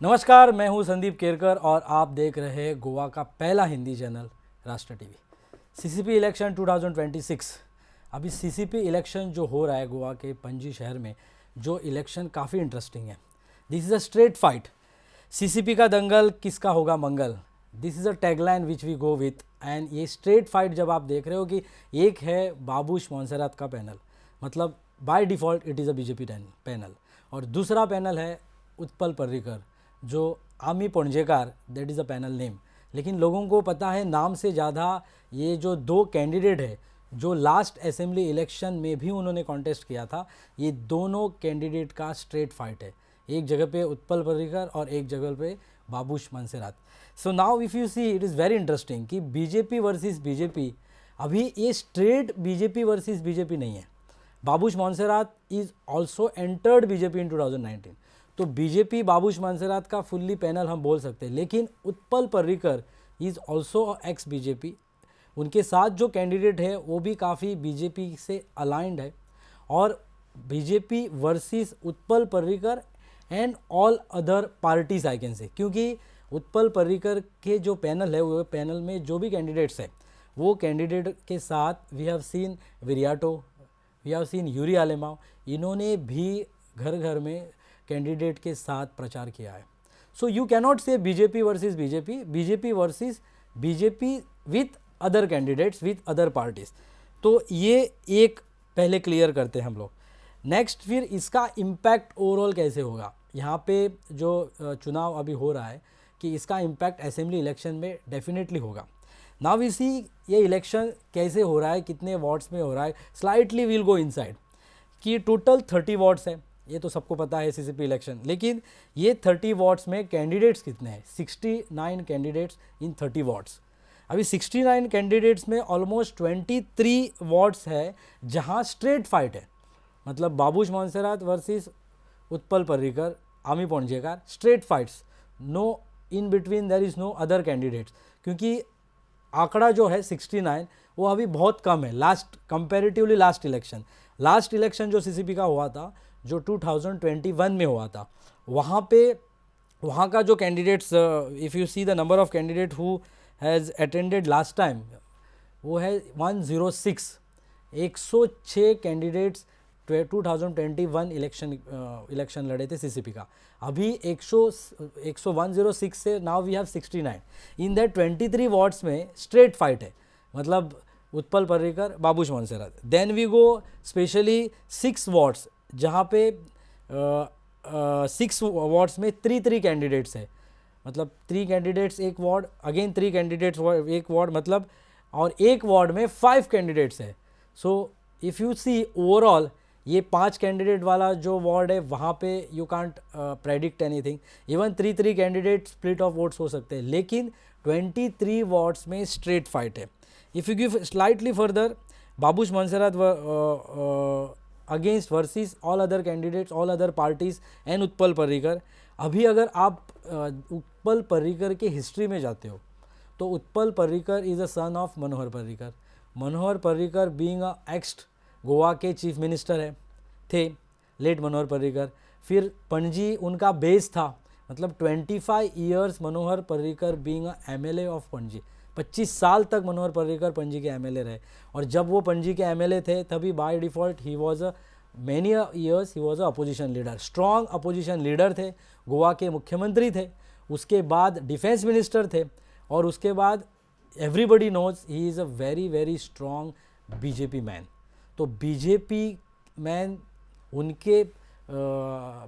नमस्कार, मैं हूं संदीप केरकर और आप देख रहे हैं गोवा का पहला हिंदी चैनल राष्ट्र टीवी। CCP election 2026। अभी सीसीपी इलेक्शन जो हो रहा है गोवा के पणजी शहर में, जो इलेक्शन काफ़ी इंटरेस्टिंग है। This is a straight fight. CCP का दंगल किसका होगा मंगल, this is a tagline which we go with. And ये स्ट्रेट फाइट जब आप देख रहे हो कि एक है बाबूश मोन्सेरात का पैनल, मतलब by default it is a BJP panel, और दूसरा पैनल है उत्पल पर्रिकर जो आमी Panjekar, that is a panel name. लेकिन लोगों को पता है नाम से ज़्यादा ये जो दो कैंडिडेट है जो लास्ट असेंबली इलेक्शन में भी उन्होंने कॉन्टेस्ट किया था, ये दोनों कैंडिडेट का स्ट्रेट फाइट है। एक जगह पे उत्पल पर्रिकर और एक जगह पे Babush Monserrate. So now if you see it is very interesting कि बीजेपी वर्सेस बीजेपी, अभी ये स्ट्रेट बीजेपी वर्सेस बीजेपी नहीं है। Babush Monserrate is also entered BJP in 2019, तो बीजेपी बाबूश मोन्सेरात का फुल्ली पैनल हम बोल सकते हैं। लेकिन Utpal Parrikar is also x BJP, उनके साथ जो कैंडिडेट है वो भी काफ़ी बीजेपी से अलाइंड है। और BJP versus Utpal Parrikar and all other parties I can say, क्योंकि उत्पल पर्रिकर के जो पैनल है वो पैनल में जो भी कैंडिडेट्स है वो कैंडिडेट के साथ we have seen Viriato, we have seen Yuri Alemao, इन्होंने भी घर घर में कैंडिडेट के साथ प्रचार किया है। So you cannot say BJP versus BJP, BJP versus BJP with other candidates with other parties. तो ये एक पहले क्लियर करते हैं हम लोग। नेक्स्ट फिर इसका इम्पैक्ट ओवरऑल कैसे होगा, यहाँ पे जो चुनाव अभी हो रहा है कि इसका इम्पैक्ट असेंबली इलेक्शन में डेफिनेटली होगा। नाउ इसी ये इलेक्शन कैसे हो रहा है, कितने वार्ड्स में हो रहा है, स्लाइटली विल गो इनसाइड कि टोटल 30 वार्ड्स है, ये तो सबको पता है सीसीपी इलेक्शन। लेकिन ये 30 वार्ड्स में कैंडिडेट्स कितने हैं, 69 कैंडिडेट्स इन 30 वार्ड्स। अभी 69 कैंडिडेट्स में ऑलमोस्ट 23 वार्ड्स है जहां स्ट्रेट फाइट है, मतलब Babush Monserrate versus Utpal Parrikar, Ami Panjekar, straight fights, no in between there is no other candidates. क्योंकि आंकड़ा जो है 69 वो अभी बहुत कम है लास्ट कंपैरेटिवली। लास्ट इलेक्शन जो सीसीपी का हुआ था, जो 2021 में हुआ था, वहाँ का जो candidates, if you see the number of candidate who has attended last time, वो है 106। 106 कैंडिडेट्स 2021 इलेक्शन लड़े थे सीसीपी का। अभी 106 से now we have 69। In that 23 wards में स्ट्रेट फाइट है, मतलब Utpal Parrikar, Babush Monserrate. Then we go specially 6 wards जहाँ पे 6 वार्ड्स में 3 कैंडिडेट्स है, मतलब 3 कैंडिडेट्स एक वार्ड, अगेन 3 कैंडिडेट्स एक वार्ड, मतलब और एक वार्ड में 5 कैंडिडेट्स है। So if you see overall ये 5 कैंडिडेट वाला जो वार्ड है वहाँ पे you can't predict anything. Even 3 candidate split of votes हो सकते हैं, लेकिन 23 वार्ड्स में स्ट्रेट फाइट है। If you give slightly further, Babush Monserrate against versus all other candidates, all other parties and Utpal Parrikar. अभी अगर आप उत्पल पर्रिकर के हिस्ट्री में जाते हो तो Utpal Parrikar is a son of Manohar Parrikar. Manohar Parrikar being a x Goa के चीफ मिनिस्टर थे लेट मनोहर पर्रिकर। फिर पणजी उनका बेस था, मतलब 25 years Manohar Parrikar being a MLA of Panaji. 25 साल तक मनोहर पर्रिकर पणजी के एमएलए रहे, और जब वो पणजी के एमएलए थे तभी by default he was a many years he was a opposition leader, strong opposition leader थे, गोवा के मुख्यमंत्री थे, उसके बाद डिफेंस मिनिस्टर थे, और उसके बाद everybody knows he is a very very strong BJP man. तो बीजेपी मैन, उनके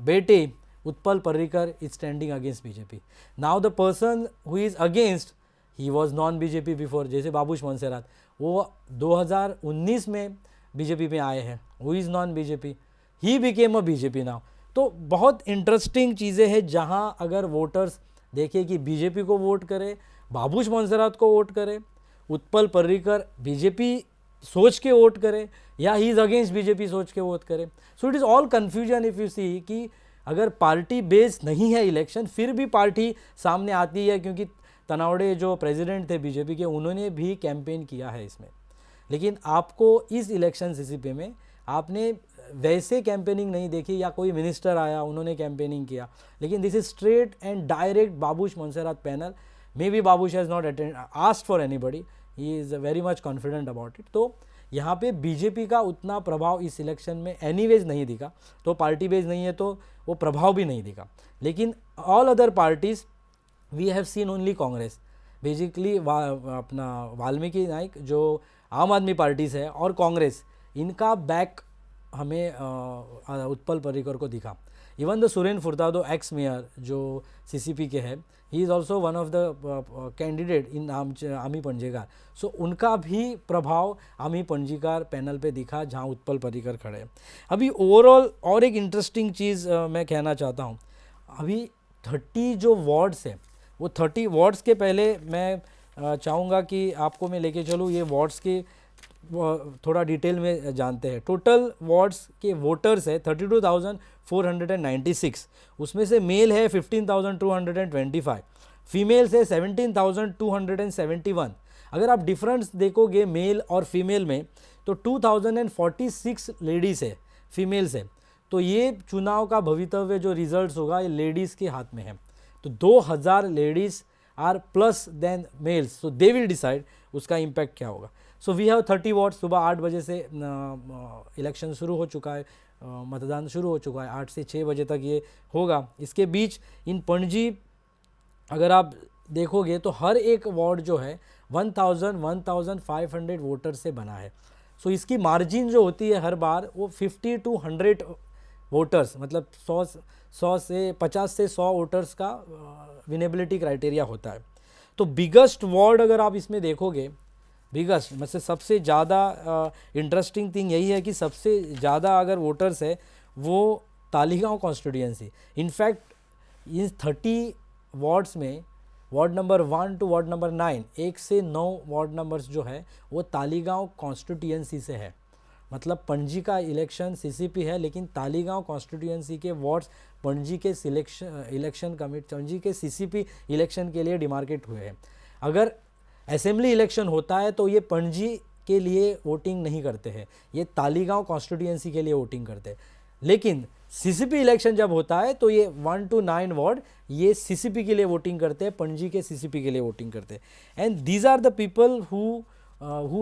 बेटे Utpal Parrikar is standing against BJP. Now the person who is against, he was non BJP before, जैसे बाबूश मोन्सेरात, वो 2019 में बीजेपी में आए हैं, who is non BJP, he became a BJP now. तो बहुत इंटरेस्टिंग चीज़ें हैं जहां अगर वोटर्स देखें कि बीजेपी को वोट करे, बाबूश मोन्सेरात को वोट करे, उत्पल पर्रिकर बीजेपी सोच के वोट करे, या ही इज़ अगेंस्ट बीजेपी सोच के वोट करे। So it is all confusion if you see कि अगर पार्टी बेस्ड नहीं है इलेक्शन, फिर भी पार्टी सामने आती है, क्योंकि तनावड़े जो प्रेसिडेंट थे बीजेपी के, उन्होंने भी कैंपेन किया है इसमें। लेकिन आपको इस इलेक्शन सीसीपी में आपने वैसे कैंपेनिंग नहीं देखी या कोई मिनिस्टर आया उन्होंने कैंपेनिंग किया, लेकिन this is straight and direct Babush Monserrate panel. May be Babush has not asked for anybody, he is very much confident about it. तो यहाँ पे बीजेपी का उतना प्रभाव इस इलेक्शन में एनीवेज नहीं दिखा, तो पार्टी बेस नहीं है तो वो प्रभाव भी नहीं दिखा। लेकिन all other parties we have seen only Congress, basically अपना वाल्मीकि नाइक जो आम आदमी पार्टीज है और कांग्रेस, इनका बैक हमें उत्पल पर्रिकर को दिखा। Even the Suren Furtado x mayor जो सीसीपी के हैं, he is also one of the candidate in आमी पंजेकार, सो उनका भी प्रभाव आमी पंजीकार पैनल पे दिखा जहां उत्पल पर्रिकर खड़े हैं। अभी ओवरऑल और एक इंटरेस्टिंग चीज़ मैं कहना चाहता हूं, अभी 30 जो वार्ड्स हैं, वो 30 वार्ड्स के पहले मैं चाहूँगा कि आपको मैं लेके चलूँ ये वार्ड्स के थोड़ा डिटेल में जानते हैं। टोटल वार्ड्स के वोटर्स है 32,496, उसमें से मेल है 15,225, फीमेल्स है 17,271। अगर आप डिफरेंस देखोगे मेल और फीमेल में तो 2046 लेडीज़ है, फीमेल्स है। तो ये चुनाव का भवितव्य जो रिजल्ट्स होगा ये लेडीज़ के हाथ में है। तो 2000 ladies are plus then males, so they will decide उसका इम्पैक्ट क्या होगा। So we have 30 ward. सुबह 8 बजे से इलेक्शन शुरू हो चुका है, मतदान शुरू हो चुका है, 8 से 6 बजे तक ये होगा। इसके बीच इन पणजी अगर आप देखोगे तो हर एक वार्ड जो है 1500 वोटर से बना है। सो इसकी मार्जिन जो होती है हर बार वो 50 to 100 वोटर्स, मतलब 100 से 50 से 100 वोटर्स का विनेबिलिटी क्राइटेरिया होता है। तो बिगेस्ट वार्ड अगर आप इसमें देखोगे, बिगेस्ट मतलब सबसे ज़्यादा इंटरेस्टिंग थिंग यही है कि सबसे ज़्यादा अगर वोटर्स है वो Taleigao constituency. In fact in 30 wards में ward number 1 to ward number 9, 1 से 9 वार्ड नंबर्स जो है वो तालीगांव कॉन्स्टिट्यूएंसी से है। मतलब पणजी का इलेक्शन सीसीपी है, लेकिन तालीगांव कॉन्स्टिट्यूएंसी के वार्ड्स पणजी के इलेक्शन कमिटी, पणजी के सीसीपी इलेक्शन के लिए डिमार्केट हुए हैं। अगर असेंबली इलेक्शन होता है तो ये पणजी के लिए वोटिंग नहीं करते हैं, ये तालीगांव कॉन्स्टिट्यूएंसी के लिए वोटिंग करते हैं। लेकिन सीसीपी इलेक्शन जब होता है तो ये 1 to 9 वार्ड ये सीसीपी के लिए वोटिंग करते हैं, पणजी के सीसीपी के लिए वोटिंग करते हैं। And these are the people who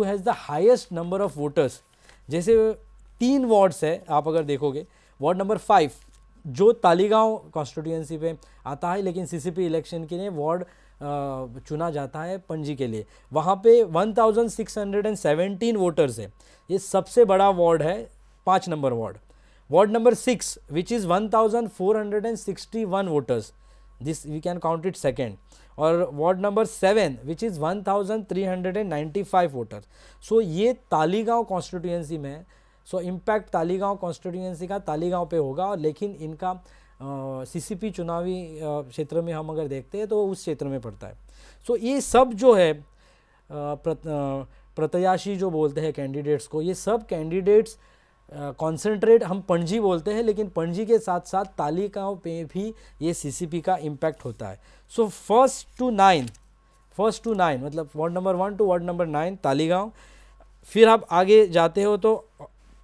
has the highest number of voters. जैसे 3 वार्ड्स है, आप अगर देखोगे वार्ड नंबर 5 जो तालीगांव कॉन्स्टिट्यूएंसी पे आता है, लेकिन सीसीपी इलेक्शन के लिए वार्ड चुना जाता है पणजी के लिए, वहाँ पे 1617 वोटर्स है। ये सबसे बड़ा वार्ड है, 5 number ward. Ward number 6 which is 1461 voters, this we can count it second. और ward number 7 which is 1395 voters. So ये तालीगांव कॉन्स्टिट्यूएंसी में, सो इम्पैक्ट तालीगांव कॉन्स्टिट्यूएंसी का तालीगांव पे होगा। लेकिन इनका सीसीपी चुनावी क्षेत्र में हम अगर देखते हैं तो उस क्षेत्र में पड़ता है। सो ये सब जो है प्रत्याशी जो बोलते हैं कैंडिडेट्स को, ये सब कैंडिडेट्स कॉन्सेंट्रेट हम पणजी बोलते हैं, लेकिन पणजी के साथ साथ तालीगांव पे भी ये सीसीपी का इम्पैक्ट होता है। सो 1st to 9 मतलब ward number 1 to ward number 9 Taleigao. फिर आप आगे जाते हो तो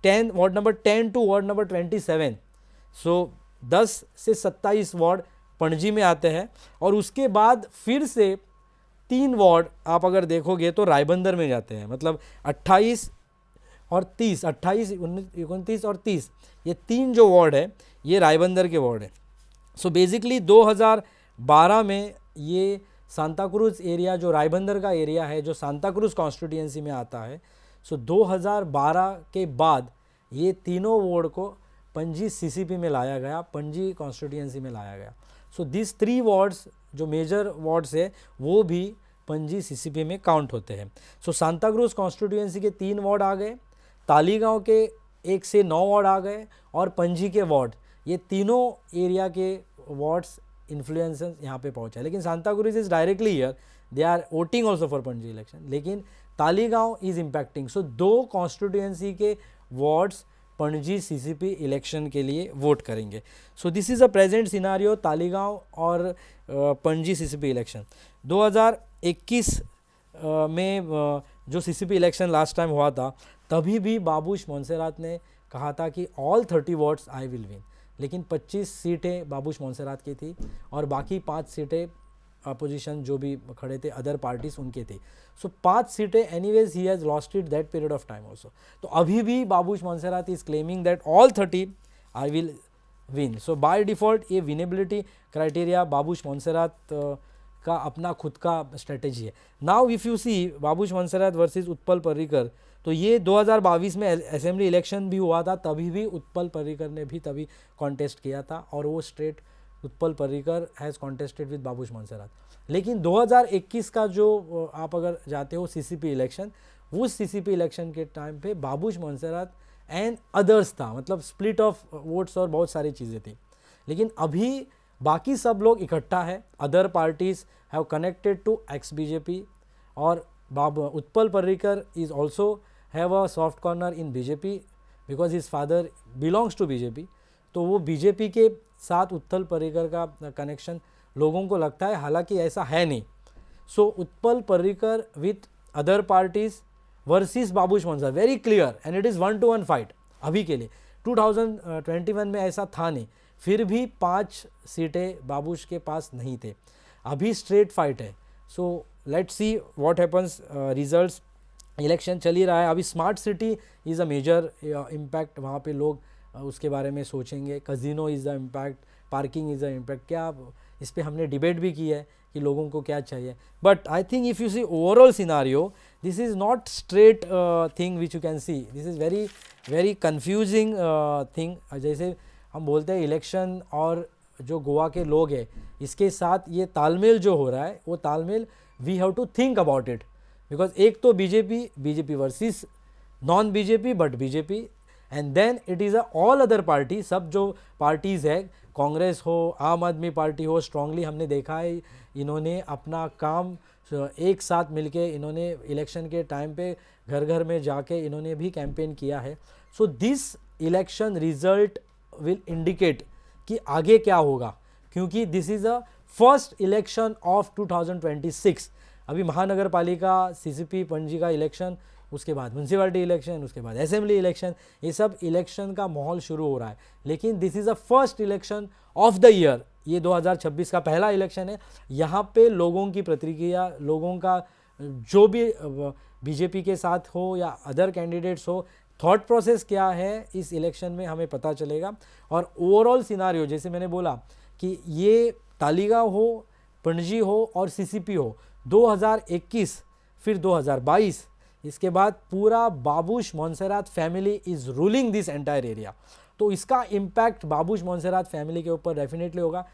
ward number 10 to ward number 27, सो 10 से 27 वार्ड पणजी में आते हैं। और उसके बाद फिर से 3 वार्ड आप अगर देखोगे तो रायबंदर में जाते हैं, मतलब 28 और 30, 28, 29 और 30, ये 3 जो वार्ड है ये रायबंदर के वार्ड है। सो बेसिकली 2012 में ये सांता क्रूज एरिया जो रायबंदर का एरिया है, जो सांता क्रूज कॉन्स्टिट्यूएंसी में आता है, सो 2012 के बाद ये तीनों वार्ड को पणजी सीसीपी में लाया गया, पणजी कॉन्स्टिट्यूएंसी में लाया गया। सो दिस 3 वार्ड्स जो मेजर वार्ड्स है वो भी पणजी सीसीपी में काउंट होते हैं। सो सांता क्रूज कॉन्स्टिट्यूएंसी के 3 वार्ड आ गए, तालीगांव के 1 से 9 वार्ड आ गए, और पणजी के वार्ड, ये तीनों एरिया के वार्ड्स इन्फ्लुएंसर्स यहाँ पे पहुँचा। लेकिन Santa Cruz is directly here, they are voting also for Panaji election, लेकिन Taleigao is impacting. So 2 constituency के वार्ड्स पणजी सीसीपी इलेक्शन के लिए वोट करेंगे। So this is a present scenario Taleigao और पणजी सीसीपी इलेक्शन। 2021 में जो सीसीपी इलेक्शन लास्ट टाइम हुआ था, तभी भी बाबूश मोन्सेरात ने कहा था कि all 30 wards I will win, लेकिन 25 सीटें बाबूश मोन्सेरात की थी और बाकी 5 सीटें अपोजिशन जो भी खड़े थे अदर पार्टीज उनके थे। सो 5 सीटें anyways he has lost it that period of time also. तो अभी भी Babush Monserrate is claiming that all 30 I will win. So by default ये विनेबिलिटी क्राइटेरिया बाबूश मोन्सेरात का अपना खुद का स्ट्रेटेजी है। Now if you see Babush Monserrate versus Utpal Parrikar, तो ये 2022 में असेंबली इलेक्शन भी हुआ था, तभी भी उत्पल पर्रिकर ने भी तभी कॉन्टेस्ट किया था और वो straight Utpal Parrikar has contested with Babush Monserrate. लेकिन 2021 का जो आप अगर जाते हो सीसीपी इलेक्शन, उस सीसीपी इलेक्शन के टाइम पे बाबूश मोन्सेरात एंड अदर्स था, मतलब स्प्लिट ऑफ वोट्स और बहुत सारी चीज़ें थी। लेकिन अभी बाकी सब लोग इकट्ठा है, other parties have connected to ex BJP और Utpal Parrikar is also have a soft corner in BJP because his father belongs to BJP. तो वो बीजेपी के साथ उत्पल पर्रिकर का कनेक्शन लोगों को लगता है, हालांकि ऐसा है नहीं। So Utpal Parrikar with other parties versus Babush Monserrate, very clear and it is 1-to-1 fight अभी के लिए। 2021 में ऐसा था नहीं, फिर भी 5 सीटें बाबूश के पास नहीं थे, अभी स्ट्रेट फाइट है। So let's see what happens. Results election चल ही रहा है अभी। Smart city is a major impact, वहाँ पे लोग उसके बारे में सोचेंगे। Casino is the impact, parking is the impact. क्या इस पर हमने डिबेट भी की है कि लोगों को क्या चाहिए, but I think if you see overall scenario this is not straight thing which you can see, this is very very confusing thing. जैसे हम बोलते हैं इलेक्शन और जो गोवा के लोग हैं इसके साथ ये तालमेल जो हो रहा है, वो तालमेल we have to think about it. Because एक तो BJP versus non BJP but BJP, and then it is a all other party. सब जो पार्टीज़ है, कांग्रेस हो, आम आदमी पार्टी हो, स्ट्रांगली हमने देखा है इन्होंने अपना काम एक साथ मिलके इन्होंने इलेक्शन के टाइम पे घर घर में जाके इन्होंने भी कैंपेन किया है। So this election result will indicate कि आगे क्या होगा, क्योंकि this is a first election of 2026। अभी महानगर पालिका, सीसीपी पणजी का इलेक्शन, उसके बाद म्यूनसिपैलिटी इलेक्शन, उसके बाद असेंबली इलेक्शन, ये सब इलेक्शन का माहौल शुरू हो रहा है। लेकिन this is a first election of the year, ये 2026 का पहला इलेक्शन है। यहाँ पे लोगों की प्रतिक्रिया, लोगों का जो भी बीजेपी के साथ हो या अदर कैंडिडेट्स हो, थॉट प्रोसेस क्या है इस इलेक्शन में हमें पता चलेगा। और ओवरऑल सिनारियो जैसे मैंने बोला कि ये तालिगांव हो, पणजी हो और सीसीपी हो, 2021 फिर 2022, इसके बाद पूरा Babush Monserrate family is ruling this entire area. तो इसका इम्पैक्ट बाबूश मोन्सेरात फैमिली के ऊपर डेफिनेटली होगा।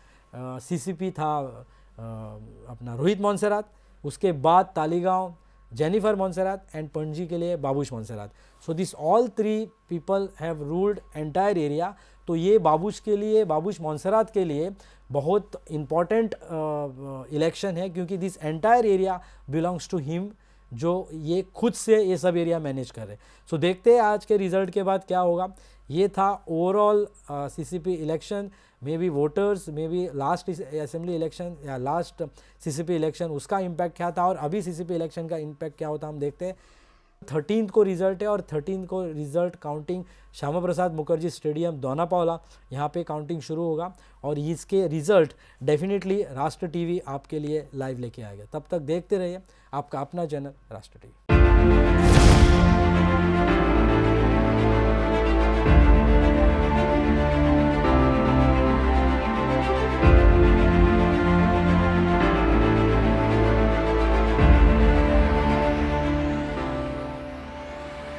सीसीपी था अपना रोहित मोन्सेरात, उसके बाद तालिगांव जेनिफर मोन्सेरात एंड पणजी के लिए Babush Monserrate. So this all 3 people have ruled entire area. तो ये बाबूश के लिए, बाबूश मोन्सेरात के लिए बहुत इम्पॉर्टेंट इलेक्शन है, क्योंकि this entire area belongs to him, जो ये खुद से ये सब एरिया मैनेज कर रहे हैं। सो देखते हैं आज के रिजल्ट के बाद क्या होगा। ये था overall CCP election, may be voters, may be last assembly election या लास्ट सीसीपी इलेक्शन, उसका इम्पैक्ट क्या था और अभी सीसीपी इलेक्शन का इम्पैक्ट क्या होता हम देखते हैं। 13 को रिजल्ट है और 13 को result counting Shyama Prasad Mukherjee stadium Dona Paula, यहाँ पे काउंटिंग शुरू होगा और इसके रिजल्ट डेफिनेटली राष्ट्र टीवी आपके लिए लाइव लेके आएगा। तब तक देखते रहिए आपका अपना चैनल राष्ट्र टीवी।